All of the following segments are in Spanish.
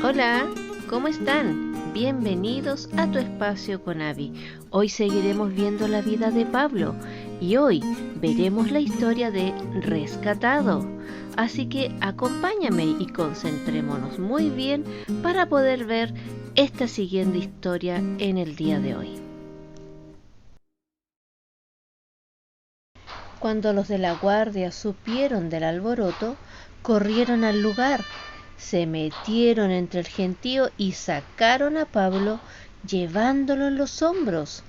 Hola, ¿cómo están? Bienvenidos a tu espacio con Abby. Hoy seguiremos viendo la vida de Pablo y hoy veremos la historia de Rescatado. Así que acompáñame y concentrémonos muy bien para poder ver esta siguiente historia en el día de hoy. Cuando los de la guardia supieron del alboroto, corrieron al lugar, se metieron entre el gentío y sacaron a Pablo llevándolo en los hombros.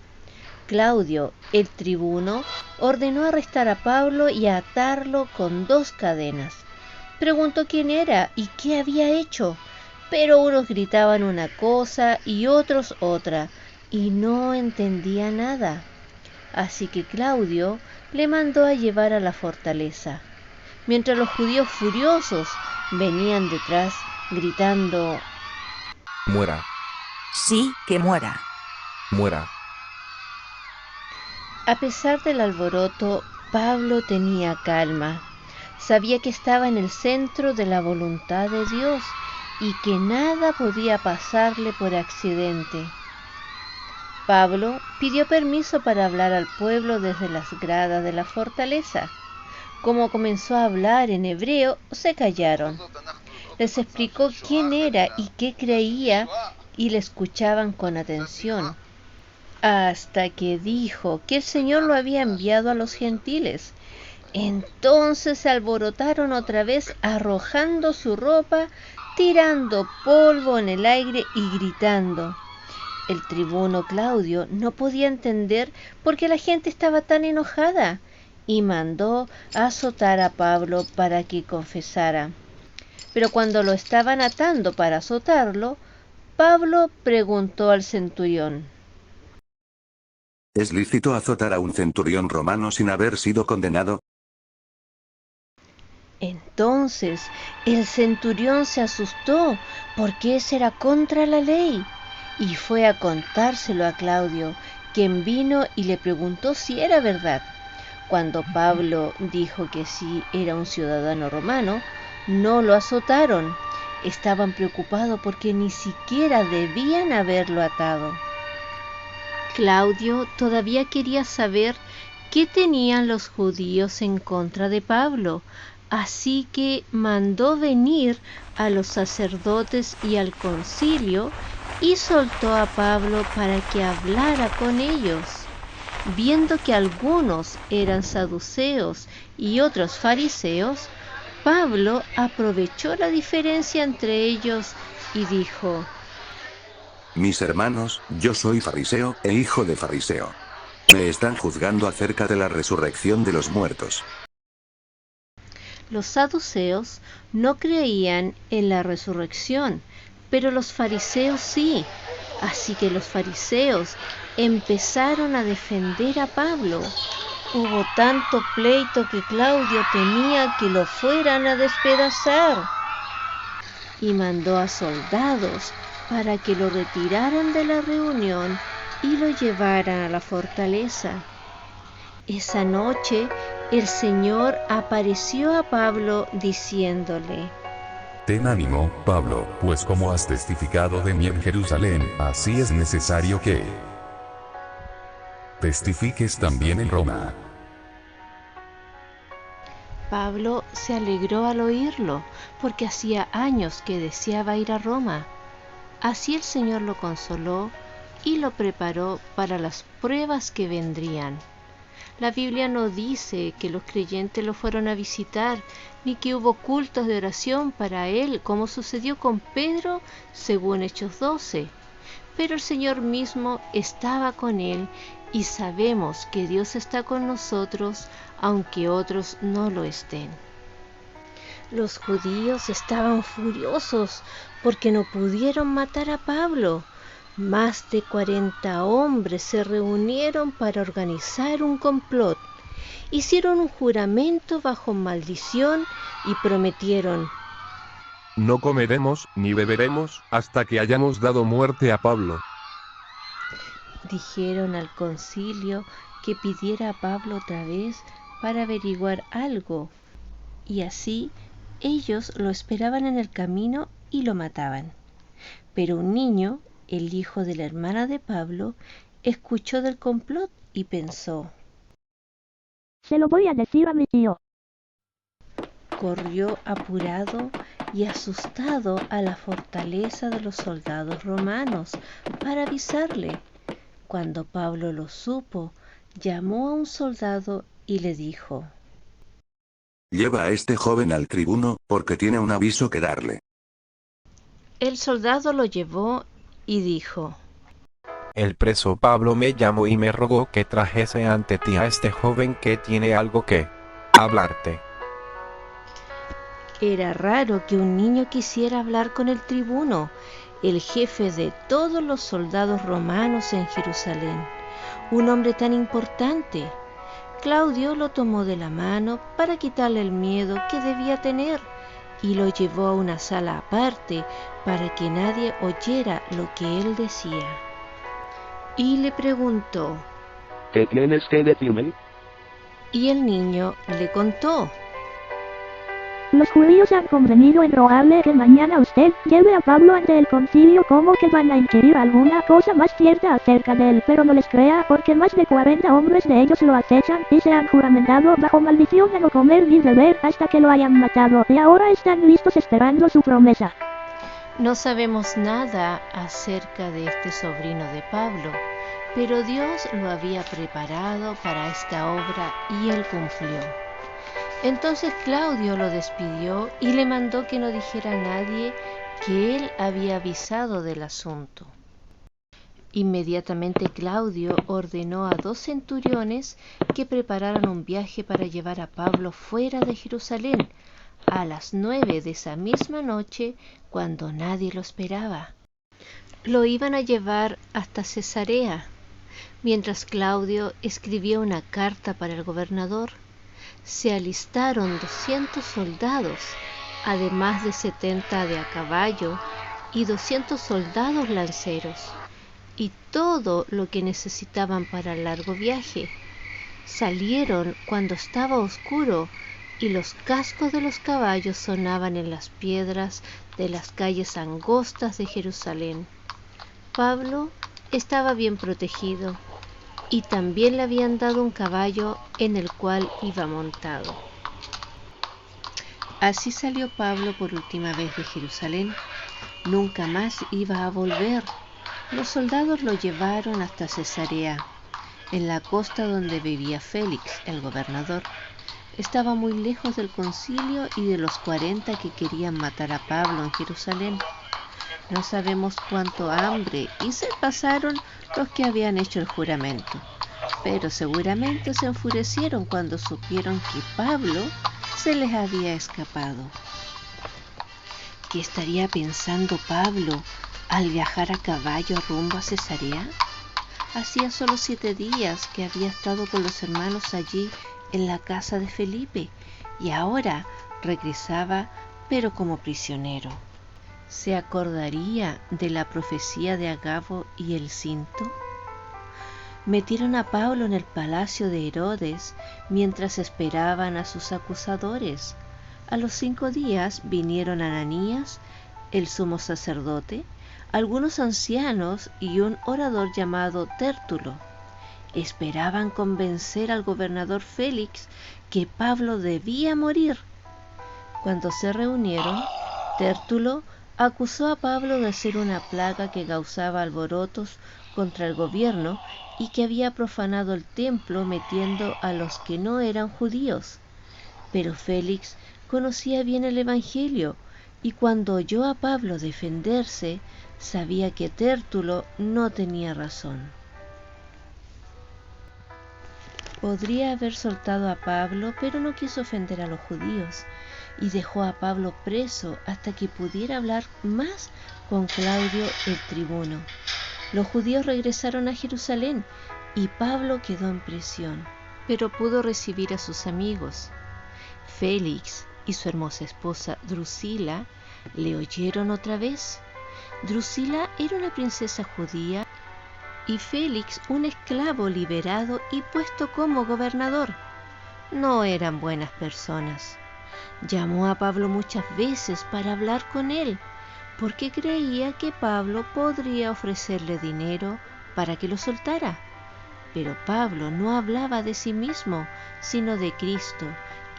Claudio, el tribuno, ordenó arrestar a Pablo y atarlo con 2 cadenas. Preguntó quién era y qué había hecho, pero unos gritaban una cosa y otros otra, y no entendía nada. Así que Claudio le mandó a llevar a la fortaleza, mientras los judíos furiosos venían detrás gritando: Muera, Sí, que muera. muera. A pesar del alboroto, Pablo tenía calma. Sabía que estaba en el centro de la voluntad de Dios y que nada podía pasarle por accidente. Pablo pidió permiso para hablar al pueblo desde las gradas de la fortaleza. Como comenzó a hablar en hebreo, se callaron. Les explicó quién era y qué creía y le escuchaban con atención, hasta que dijo que el Señor lo había enviado a los gentiles. Entonces se alborotaron otra vez, arrojando su ropa, tirando polvo en el aire y gritando. El tribuno Claudio no podía entender por qué la gente estaba tan enojada y mandó azotar a Pablo para que confesara. Pero cuando lo estaban atando para azotarlo, Pablo preguntó al centurión: ¿Es lícito azotar a un centurión romano sin haber sido condenado? Entonces el centurión se asustó porque ese era contra la ley y fue a contárselo a Claudio, quien vino y le preguntó si era verdad. Cuando Pablo dijo que sí era un ciudadano romano, no lo azotaron. Estaban preocupados porque ni siquiera debían haberlo atado. Claudio todavía quería saber qué tenían los judíos en contra de Pablo, así que mandó venir a los sacerdotes y al concilio y soltó a Pablo para que hablara con ellos. Viendo que algunos eran saduceos y otros fariseos, Pablo aprovechó la diferencia entre ellos y dijo: Mis hermanos, yo soy fariseo e hijo de fariseo. Me están juzgando acerca de la resurrección de los muertos. Los saduceos no creían en la resurrección, pero los fariseos sí. Así que los fariseos empezaron a defender a Pablo. Hubo tanto pleito que Claudio temía que lo fueran a despedazar y mandó a soldados para que lo retiraran de la reunión y lo llevaran a la fortaleza. Esa noche el Señor apareció a Pablo diciéndole: Ten ánimo, Pablo, pues como has testificado de mí en Jerusalén, así es necesario que testifiques también en Roma. Pablo se alegró al oírlo, porque hacía años que deseaba ir a Roma. Así el Señor lo consoló y lo preparó para las pruebas que vendrían. La Biblia no dice que los creyentes lo fueron a visitar, ni que hubo cultos de oración para él, como sucedió con Pedro, según Hechos 12. Pero el Señor mismo estaba con él y sabemos que Dios está con nosotros, aunque otros no lo estén. Los judíos estaban furiosos porque no pudieron matar a Pablo. Más de 40 hombres se reunieron para organizar un complot. Hicieron un juramento bajo maldición y prometieron: No comeremos ni beberemos hasta que hayamos dado muerte a Pablo. dijeron al concilio que pidiera a Pablo otra vez para averiguar algo, y así ellos lo esperaban en el camino y lo mataban. Pero un niño, el hijo de la hermana de Pablo, escuchó del complot y pensó. Se lo voy a decir a mi tío. Corrió apurado y asustado a la fortaleza de los soldados romanos para avisarle. Cuando Pablo lo supo, llamó a un soldado y le dijo: Lleva a este joven al tribuno, porque tiene un aviso que darle. El soldado lo llevó y dijo: El preso Pablo me llamó y me rogó que trajese ante ti a este joven que tiene algo que hablarte. Era raro que un niño quisiera hablar con el tribuno, el jefe de todos los soldados romanos en Jerusalén, un hombre tan importante. Claudio lo tomó de la mano para quitarle el miedo que debía tener y lo llevó a una sala aparte para que nadie oyera lo que él decía. Y le preguntó: ¿Qué tienes que decirme? Y el niño le contó. Los judíos han convenido en rogarle que mañana usted lleve a Pablo ante el concilio, como que van a inquirir alguna cosa más cierta acerca de él, pero no les crea, porque más de 40 hombres de ellos lo acechan y se han juramentado bajo maldición de no comer ni beber hasta que lo hayan matado, y ahora están listos esperando su promesa. No sabemos nada acerca de este sobrino de Pablo, pero Dios lo había preparado para esta obra y él cumplió. Entonces Claudio lo despidió y le mandó que no dijera a nadie que él había avisado del asunto. Inmediatamente Claudio ordenó a 2 centuriones que prepararan un viaje para llevar a Pablo fuera de Jerusalén a las 9 de esa misma noche, cuando nadie lo esperaba. Lo iban a llevar hasta Cesarea, mientras Claudio escribía una carta para el gobernador. Se alistaron 200 soldados, además de 70 de a caballo y 200 soldados lanceros, y todo lo que necesitaban para el largo viaje. Salieron cuando estaba oscuro y los cascos de los caballos sonaban en las piedras de las calles angostas de Jerusalén. Pablo estaba bien protegido y también le habían dado un caballo en el cual iba montado. Así salió Pablo por última vez de Jerusalén. Nunca más iba a volver. Los soldados lo llevaron hasta Cesarea, en la costa donde vivía Félix, el gobernador. Estaba muy lejos del concilio y de los 40 que querían matar a Pablo en Jerusalén. No sabemos cuánto hambre y sed pasaron los que habían hecho el juramento, pero seguramente se enfurecieron cuando supieron que Pablo se les había escapado. ¿Qué estaría pensando Pablo al viajar a caballo rumbo a Cesarea? Hacía solo 7 días que había estado con los hermanos allí en la casa de Felipe y ahora regresaba, pero como prisionero. ¿Se acordaría de la profecía de Agabo y el cinto? Metieron a Pablo en el palacio de Herodes mientras esperaban a sus acusadores. A los 5 días vinieron Ananías, el sumo sacerdote, algunos ancianos y un orador llamado Tértulo. Esperaban convencer al gobernador Félix que Pablo debía morir. Cuando se reunieron, Tértulo acusó a Pablo de ser una plaga que causaba alborotos contra el gobierno y que había profanado el templo metiendo a los que no eran judíos. Pero Félix conocía bien el Evangelio y cuando oyó a Pablo defenderse, sabía que Tértulo no tenía razón. Podría haber soltado a Pablo, pero no quiso ofender a los judíos y dejó a Pablo preso hasta que pudiera hablar más con Claudio el tribuno. Los judíos regresaron a Jerusalén y Pablo quedó en prisión, pero pudo recibir a sus amigos. Félix y su hermosa esposa Drusila le oyeron otra vez. Drusila era una princesa judía y Félix un esclavo liberado y puesto como gobernador. No eran buenas personas. Llamó a Pablo muchas veces para hablar con él, porque creía que Pablo podría ofrecerle dinero para que lo soltara. Pero Pablo no hablaba de sí mismo, sino de Cristo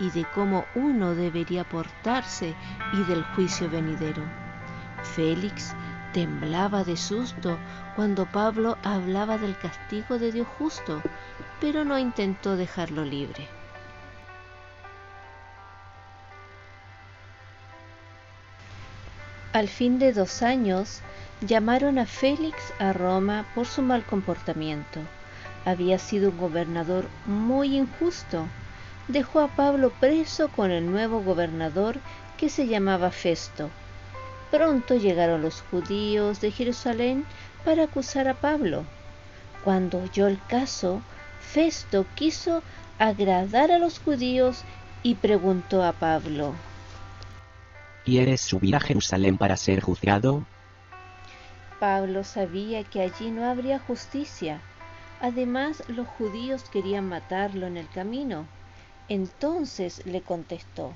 y de cómo uno debería portarse y del juicio venidero. Félix temblaba de susto cuando Pablo hablaba del castigo de Dios justo, pero no intentó dejarlo libre. Al fin de 2 años, llamaron a Félix a Roma por su mal comportamiento. Había sido un gobernador muy injusto. Dejó a Pablo preso con el nuevo gobernador que se llamaba Festo. Pronto llegaron los judíos de Jerusalén para acusar a Pablo. Cuando oyó el caso, Festo quiso agradar a los judíos y preguntó a Pablo: ¿Quieres subir a Jerusalén para ser juzgado? Pablo sabía que allí no habría justicia. Además, los judíos querían matarlo en el camino. Entonces le contestó: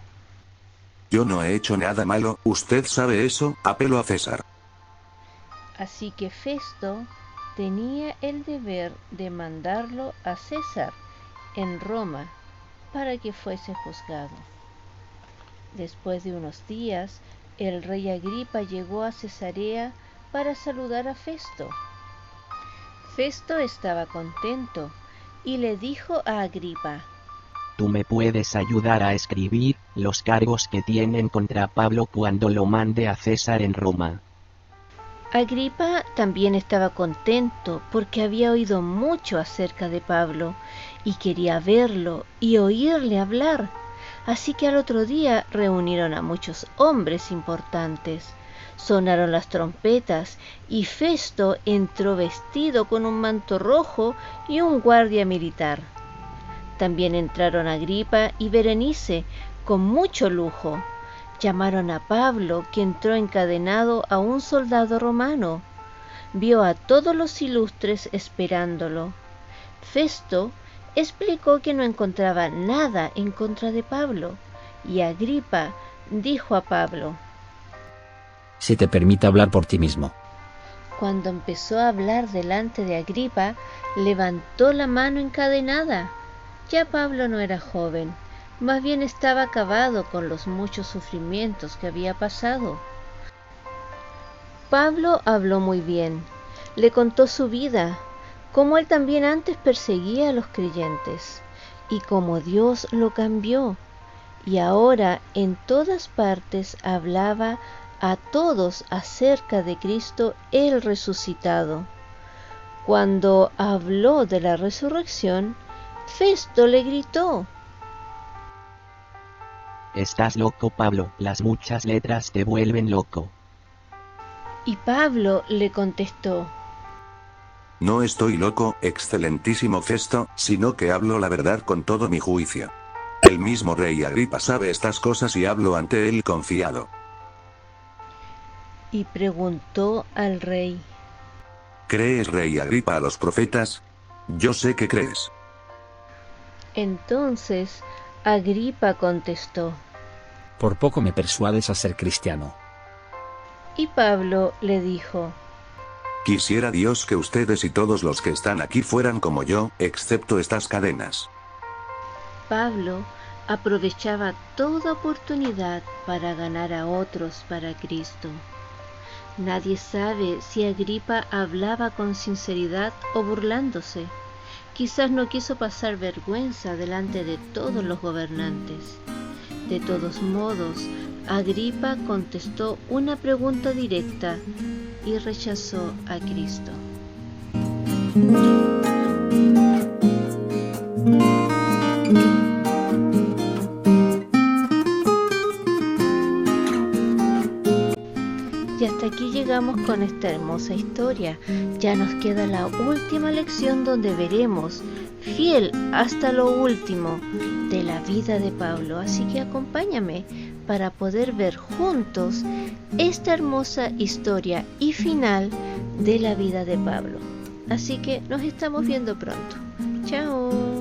Yo no he hecho nada malo, usted sabe eso, apelo a César. Así que Festo tenía el deber de mandarlo a César en Roma para que fuese juzgado. Después de unos días, el rey Agripa llegó a Cesarea para saludar a Festo. Festo estaba contento y le dijo a Agripa: ¿Tú me puedes ayudar a escribir los cargos que tienen contra Pablo cuando lo mande a César en Roma? Agripa también estaba contento porque había oído mucho acerca de Pablo y quería verlo y oírle hablar. Así que al otro día reunieron a muchos hombres importantes. Sonaron las trompetas y Festo entró vestido con un manto rojo y un guardia militar. También entraron Agripa y Berenice con mucho lujo. Llamaron a Pablo, que entró encadenado a un soldado romano. Vio a todos los ilustres esperándolo. Festo explicó que no encontraba nada en contra de Pablo, y Agripa dijo a Pablo: Si te permite hablar por ti mismo. Cuando empezó a hablar delante de Agripa, levantó la mano encadenada. Ya Pablo no era joven, más bien estaba acabado con los muchos sufrimientos que había pasado. Pablo habló muy bien, le contó su vida, cómo él también antes perseguía a los creyentes, y cómo Dios lo cambió, y ahora en todas partes hablaba a todos acerca de Cristo el resucitado. Cuando habló de la resurrección, Festo le gritó: Estás loco, Pablo, las muchas letras te vuelven loco. Y Pablo le contestó: No estoy loco, excelentísimo Festo, sino que hablo la verdad con todo mi juicio. El mismo rey Agripa sabe estas cosas y hablo ante él confiado. Y preguntó al rey: ¿Crees, rey Agripa, a los profetas? Yo sé que crees. Entonces Agripa contestó: Por poco me persuades a ser cristiano. Y Pablo le dijo: Quisiera Dios que ustedes y todos los que están aquí fueran como yo, excepto estas cadenas. Pablo aprovechaba toda oportunidad para ganar a otros para Cristo. Nadie sabe si Agripa hablaba con sinceridad o burlándose. Quizás no quiso pasar vergüenza delante de todos los gobernantes. De todos modos, Agripa contestó una pregunta directa y rechazó a Cristo. Y hasta aquí llegamos con esta hermosa historia. Ya nos queda la última lección donde veremos, fiel hasta lo último, de la vida de Pablo. Así que acompáñame para poder ver juntos esta hermosa historia y final de la vida de Pablo. Así que nos estamos viendo pronto. ¡Chao!